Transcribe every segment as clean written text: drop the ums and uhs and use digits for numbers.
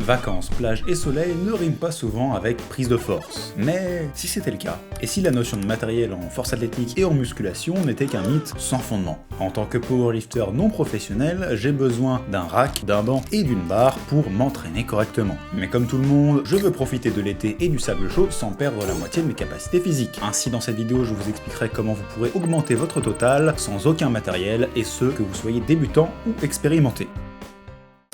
Vacances, plage et soleil ne riment pas souvent avec prise de force. Mais si c'était le cas, et si la notion de matériel en force athlétique et en musculation n'était qu'un mythe sans fondement? En tant que powerlifter non professionnel, j'ai besoin d'un rack, d'un banc et d'une barre pour m'entraîner correctement. Mais comme tout le monde, je veux profiter de l'été et du sable chaud sans perdre la moitié de mes capacités physiques. Ainsi, dans cette vidéo, je vous expliquerai comment vous pourrez augmenter votre total sans aucun matériel, et ce, que vous soyez débutant ou expérimenté.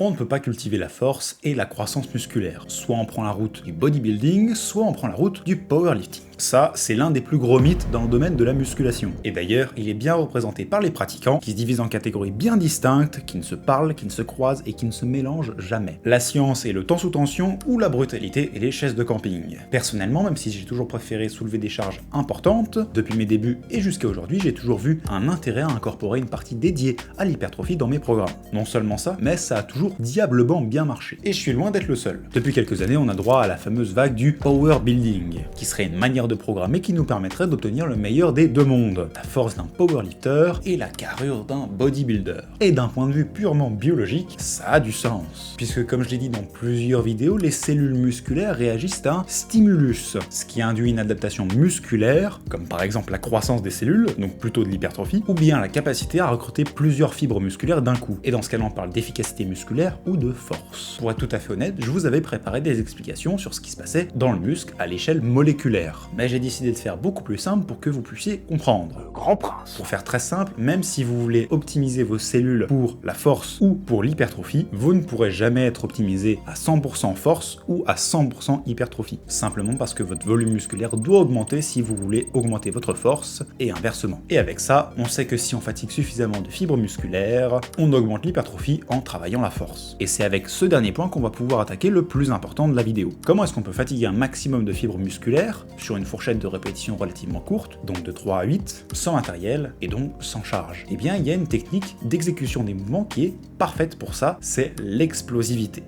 On ne peut pas cultiver la force et la croissance musculaire. Soit on prend la route du bodybuilding, soit on prend la route du powerlifting. Ça, c'est l'un des plus gros mythes dans le domaine de la musculation. Et d'ailleurs, il est bien représenté par les pratiquants, qui se divisent en catégories bien distinctes, qui ne se parlent, qui ne se croisent et qui ne se mélangent jamais. La science et le temps sous tension, ou la brutalité et les chaises de camping. Personnellement, même si j'ai toujours préféré soulever des charges importantes, depuis mes débuts et jusqu'à aujourd'hui, j'ai toujours vu un intérêt à incorporer une partie dédiée à l'hypertrophie dans mes programmes. Non seulement ça, mais ça a toujours diablement bien marché. Et je suis loin d'être le seul. Depuis quelques années, on a droit à la fameuse vague du power building, qui serait une manière de programmer qui nous permettrait d'obtenir le meilleur des deux mondes, la force d'un powerlifter et la carrure d'un bodybuilder. Et d'un point de vue purement biologique, ça a du sens. Puisque comme je l'ai dit dans plusieurs vidéos, les cellules musculaires réagissent à un stimulus, ce qui induit une adaptation musculaire, comme par exemple la croissance des cellules, donc plutôt de l'hypertrophie, ou bien la capacité à recruter plusieurs fibres musculaires d'un coup. Et dans ce cas-là, on parle d'efficacité musculaire ou de force. Pour être tout à fait honnête, je vous avais préparé des explications sur ce qui se passait dans le muscle à l'échelle moléculaire. Mais j'ai décidé de faire beaucoup plus simple pour que vous puissiez comprendre. Le grand prince. Pour faire très simple, même si vous voulez optimiser vos cellules pour la force ou pour l'hypertrophie, vous ne pourrez jamais être optimisé à 100% force ou à 100% hypertrophie. Simplement parce que votre volume musculaire doit augmenter si vous voulez augmenter votre force et inversement. Et avec ça, on sait que si on fatigue suffisamment de fibres musculaires, on augmente l'hypertrophie en travaillant la force. Et c'est avec ce dernier point qu'on va pouvoir attaquer le plus important de la vidéo. Comment est-ce qu'on peut fatiguer un maximum de fibres musculaires sur une fourchette de répétition relativement courte, donc de 3 à 8, sans matériel et donc sans charge? Eh bien, il y a une technique d'exécution des mouvements qui est parfaite pour ça, c'est l'explosivité.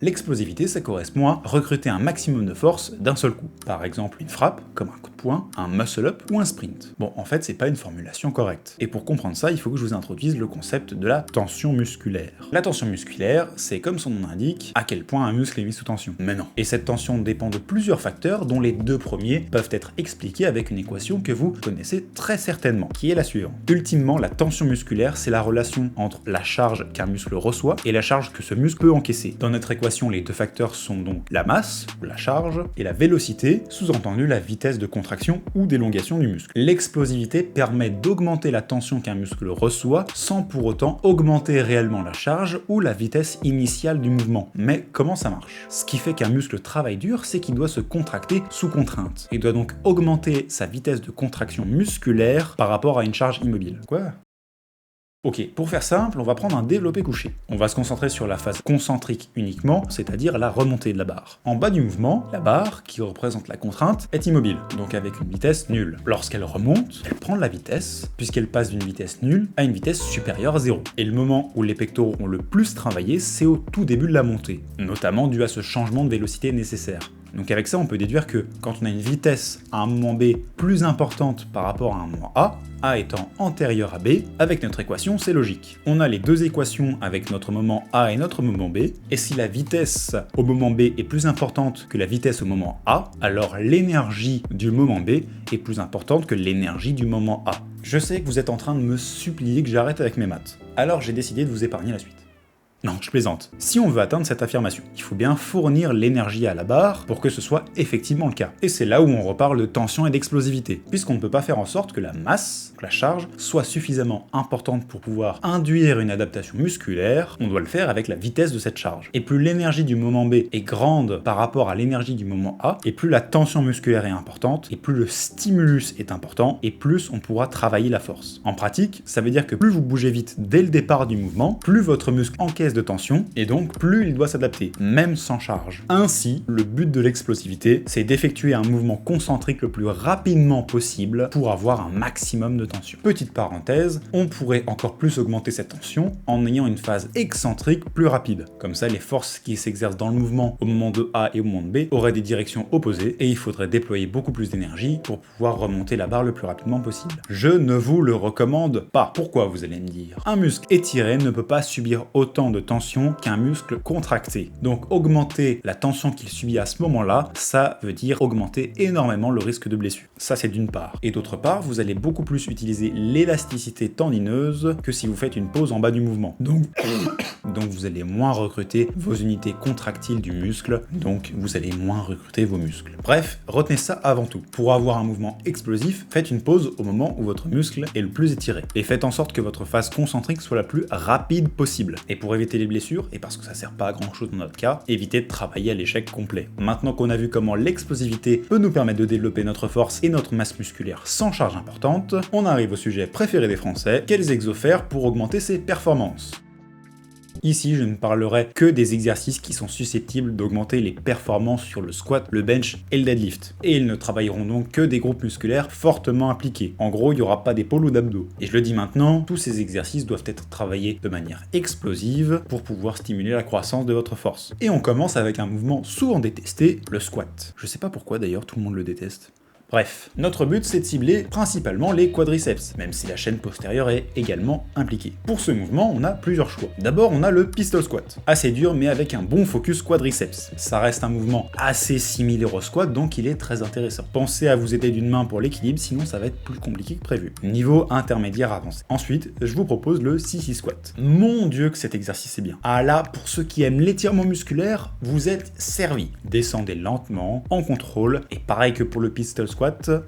L'explosivité, ça correspond à recruter un maximum de force d'un seul coup. Par exemple, une frappe, comme un coup de poing, un muscle-up ou un sprint. Bon, en fait, c'est pas une formulation correcte. Et pour comprendre ça, il faut que je vous introduise le concept de la tension musculaire. La tension musculaire, c'est comme son nom l'indique, à quel point un muscle est mis sous tension. Mais non. Et cette tension dépend de plusieurs facteurs, dont les deux premiers peuvent être expliqués avec une équation que vous connaissez très certainement, qui est la suivante. Ultimement, la tension musculaire, c'est la relation entre la charge qu'un muscle reçoit et la charge que ce muscle peut encaisser. Dans notre équation, les deux facteurs sont donc la masse, ou la charge, et la vélocité, sous-entendu la vitesse de contraction ou d'élongation du muscle. L'explosivité permet d'augmenter la tension qu'un muscle reçoit sans pour autant augmenter réellement la charge ou la vitesse initiale du mouvement. Mais comment ça marche? Ce qui fait qu'un muscle travaille dur, c'est qu'il doit se contracter sous contrainte. Il doit donc augmenter sa vitesse de contraction musculaire par rapport à une charge immobile. Quoi? Ok, pour faire simple, on va prendre un développé couché. On va se concentrer sur la phase concentrique uniquement, c'est-à-dire la remontée de la barre. En bas du mouvement, la barre, qui représente la contrainte, est immobile, donc avec une vitesse nulle. Lorsqu'elle remonte, elle prend de la vitesse, puisqu'elle passe d'une vitesse nulle à une vitesse supérieure à 0. Et le moment où les pectoraux ont le plus travaillé, c'est au tout début de la montée, notamment dû à ce changement de vélocité nécessaire. Donc avec ça, on peut déduire que quand on a une vitesse à un moment B plus importante par rapport à un moment A étant antérieur à B, avec notre équation, c'est logique. On a les deux équations avec notre moment A et notre moment B, et si la vitesse au moment B est plus importante que la vitesse au moment A, alors l'énergie du moment B est plus importante que l'énergie du moment A. Je sais que vous êtes en train de me supplier que j'arrête avec mes maths, alors j'ai décidé de vous épargner la suite. Non, je plaisante. Si on veut atteindre cette affirmation, il faut bien fournir l'énergie à la barre pour que ce soit effectivement le cas. Et c'est là où on reparle de tension et d'explosivité, puisqu'on ne peut pas faire en sorte que la masse, la charge, soit suffisamment importante pour pouvoir induire une adaptation musculaire, on doit le faire avec la vitesse de cette charge. Et plus l'énergie du moment B est grande par rapport à l'énergie du moment A, et plus la tension musculaire est importante, et plus le stimulus est important, et plus on pourra travailler la force. En pratique, ça veut dire que plus vous bougez vite dès le départ du mouvement, plus votre muscle encaisse de tension, et donc plus il doit s'adapter, même sans charge. Ainsi, le but de l'explosivité, c'est d'effectuer un mouvement concentrique le plus rapidement possible pour avoir un maximum de tension. Petite parenthèse, on pourrait encore plus augmenter cette tension en ayant une phase excentrique plus rapide. Comme ça, les forces qui s'exercent dans le mouvement au moment de A et au moment de B auraient des directions opposées, et il faudrait déployer beaucoup plus d'énergie pour pouvoir remonter la barre le plus rapidement possible. Je ne vous le recommande pas. Pourquoi, vous allez me dire? Un muscle étiré ne peut pas subir autant de tension qu'un muscle contracté. Donc augmenter la tension qu'il subit à ce moment-là, ça veut dire augmenter énormément le risque de blessure. Ça c'est d'une part. Et d'autre part, vous allez beaucoup plus utiliser l'élasticité tendineuse que si vous faites une pause en bas du mouvement. Donc vous allez moins recruter vos unités contractiles du muscle, donc vous allez moins recruter vos muscles. Bref, retenez ça avant tout. Pour avoir un mouvement explosif, faites une pause au moment où votre muscle est le plus étiré. Et faites en sorte que votre phase concentrique soit la plus rapide possible. Et pour éviter les blessures, et parce que ça sert pas à grand chose dans notre cas, évitez de travailler à l'échec complet. Maintenant qu'on a vu comment l'explosivité peut nous permettre de développer notre force et notre masse musculaire sans charge importante, on arrive au sujet préféré des Français, quels exos faire pour augmenter ses performances. Ici, je ne parlerai que des exercices qui sont susceptibles d'augmenter les performances sur le squat, le bench et le deadlift. Et ils ne travailleront donc que des groupes musculaires fortement impliqués. En gros, il n'y aura pas d'épaule ou d'abdos. Et je le dis maintenant, tous ces exercices doivent être travaillés de manière explosive pour pouvoir stimuler la croissance de votre force. Et on commence avec un mouvement souvent détesté, le squat. Je sais pas pourquoi d'ailleurs, tout le monde le déteste. Bref, notre but c'est de cibler principalement les quadriceps, même si la chaîne postérieure est également impliquée. Pour ce mouvement, on a plusieurs choix. D'abord, on a le pistol squat. Assez dur, mais avec un bon focus quadriceps. Ça reste un mouvement assez similaire au squat, donc il est très intéressant. Pensez à vous aider d'une main pour l'équilibre, sinon ça va être plus compliqué que prévu. Niveau intermédiaire avancé. Ensuite, je vous propose le sissy squat. Mon dieu que cet exercice est bien. Ah là, pour ceux qui aiment l'étirement musculaire, vous êtes servis. Descendez lentement, en contrôle, et pareil que pour le pistol squat,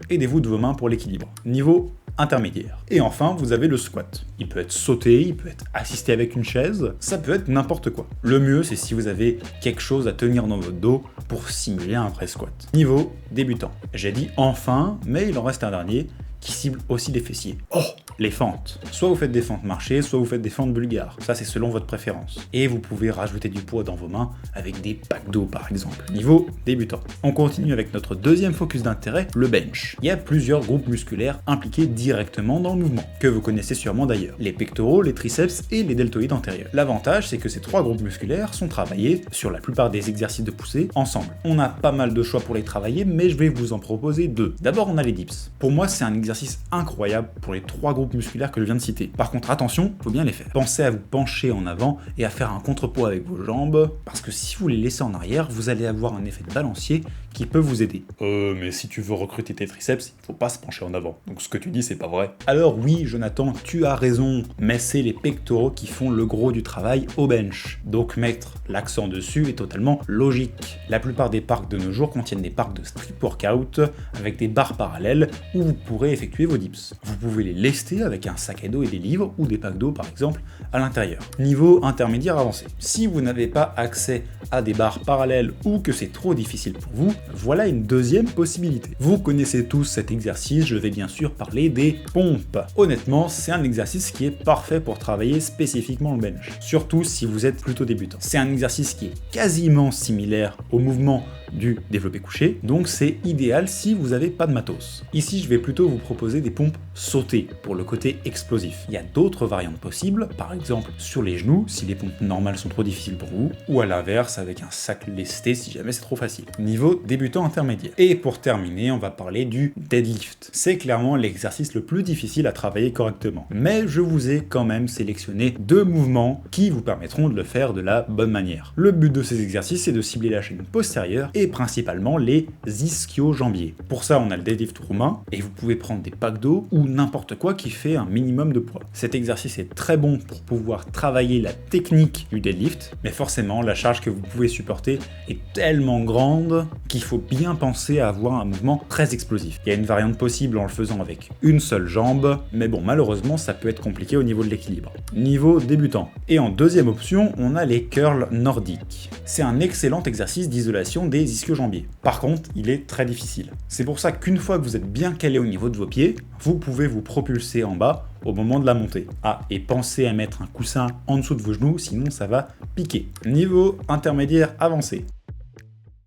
aidez-vous de vos mains pour l'équilibre. Niveau intermédiaire. Et enfin, vous avez le squat. Il peut être sauté, il peut être assisté avec une chaise, ça peut être n'importe quoi. Le mieux, c'est si vous avez quelque chose à tenir dans votre dos pour simuler un vrai squat. Niveau débutant. J'ai dit enfin, mais il en reste un dernier qui cible aussi les fessiers. Oh, les fentes. Soit vous faites des fentes marchées, soit vous faites des fentes bulgares. Ça, c'est selon votre préférence. Et vous pouvez rajouter du poids dans vos mains avec des packs d'eau, par exemple. Niveau débutant. On continue avec notre deuxième focus d'intérêt, le bench. Il y a plusieurs groupes musculaires impliqués directement dans le mouvement, que vous connaissez sûrement d'ailleurs. Les pectoraux, les triceps et les deltoïdes antérieurs. L'avantage, c'est que ces trois groupes musculaires sont travaillés sur la plupart des exercices de poussée ensemble. On a pas mal de choix pour les travailler, mais je vais vous en proposer deux. D'abord, on a les dips. Pour moi, c'est un exercice incroyable pour les trois groupes musculaires que je viens de citer. Par contre, attention, faut bien les faire. Pensez à vous pencher en avant et à faire un contrepoids avec vos jambes, parce que si vous les laissez en arrière, vous allez avoir un effet de balancier qui peut vous aider. Mais si tu veux recruter tes triceps, il faut pas se pencher en avant. Donc ce que tu dis, c'est pas vrai. Alors oui, Jonathan, tu as raison, mais c'est les pectoraux qui font le gros du travail au bench. Donc mettre l'accent dessus est totalement logique. La plupart des parcs de nos jours contiennent des parcs de street workout avec des barres parallèles où vous pourrez effectuer vos dips. Vous pouvez les lester avec un sac à dos et des livres ou des packs d'eau par exemple à l'intérieur. Niveau intermédiaire avancé. Si vous n'avez pas accès à des barres parallèles ou que c'est trop difficile pour vous, voilà une deuxième possibilité. Vous connaissez tous cet exercice, je vais bien sûr parler des pompes. Honnêtement, c'est un exercice qui est parfait pour travailler spécifiquement le bench, surtout si vous êtes plutôt débutant. C'est un exercice qui est quasiment similaire au mouvement du développé couché, donc c'est idéal si vous n'avez pas de matos. Ici, je vais plutôt vous proposer des pompes sautées pour le côté explosif. Il y a d'autres variantes possibles, par exemple sur les genoux si les pompes normales sont trop difficiles pour vous, ou à l'inverse avec un sac lesté si jamais c'est trop facile. Niveau débutant intermédiaire. Et pour terminer, on va parler du deadlift. C'est clairement l'exercice le plus difficile à travailler correctement. Mais je vous ai quand même sélectionné deux mouvements qui vous permettront de le faire de la bonne manière. Le but de ces exercices, c'est de cibler la chaîne postérieure et principalement les ischio-jambiers. Pour ça, on a le deadlift roumain et vous pouvez prendre des packs d'eau ou n'importe quoi qui fait un minimum de poids. Cet exercice est très bon pour pouvoir travailler la technique du deadlift, mais forcément, la charge que vous pouvez supporter est tellement grande qu'il faut bien penser à avoir un mouvement très explosif. Il y a une variante possible en le faisant avec une seule jambe, mais bon, malheureusement, ça peut être compliqué au niveau de l'équilibre. Niveau débutant. Et en deuxième option, on a les curls nordiques. C'est un excellent exercice d'isolation des ischio-jambiers. Par contre, il est très difficile. C'est pour ça qu'une fois que vous êtes bien calé au niveau de vos pieds, vous pouvez vous propulser en bas au moment de la montée. Ah, et pensez à mettre un coussin en dessous de vos genoux, sinon ça va piquer. Niveau intermédiaire avancé.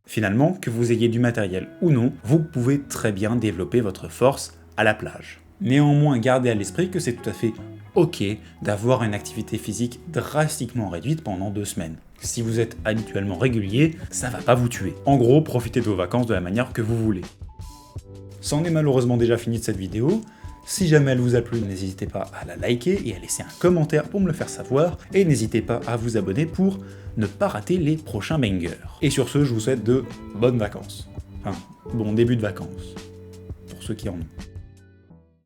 Finalement, que vous ayez du matériel ou non, vous pouvez très bien développer votre force à la plage. Néanmoins, gardez à l'esprit que c'est tout à fait ok d'avoir une activité physique drastiquement réduite pendant 2 semaines. Si vous êtes habituellement régulier, ça va pas vous tuer. En gros, profitez de vos vacances de la manière que vous voulez. C'en est malheureusement déjà fini de cette vidéo. Si jamais elle vous a plu, n'hésitez pas à la liker et à laisser un commentaire pour me le faire savoir, et n'hésitez pas à vous abonner pour ne pas rater les prochains bangers. Et sur ce, je vous souhaite de bonnes vacances. Enfin, bon début de vacances, pour ceux qui en ont.